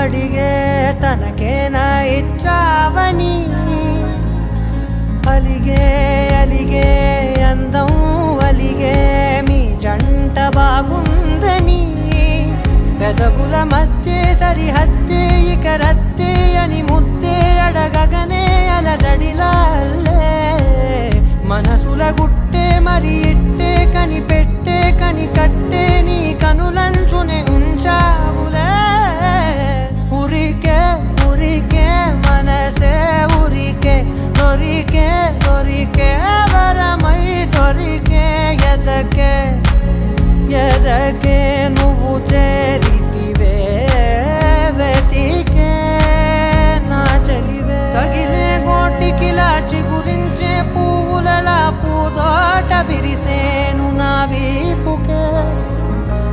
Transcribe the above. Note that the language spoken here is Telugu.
అడిగే తనకేనా ఇచ్చావని అలిగే అలిగే అందం అలిగే మీ జంట బాగుందని పెదవుల మధ్య సరిహద్దే ఇక రద్దే అని ముద్దే అడగగనే అలజడిలాల్లే మనసుల గుట్టే మరి ఇట్టే కనిపెట్టే కని కట్టే నీ కనులంచునే ఉంచావులే ఉరికే ఉరికే మనసే ఉరికే దొరికే దొరికే వరమై దొరికే ఎదకే ఎదకే నువ్వు చేరితివే వెతికే నా చెలివే తగిలే గోటికిలా చిగురించే పువ్వులలా పూదోట విరిసేను నా వీపుకే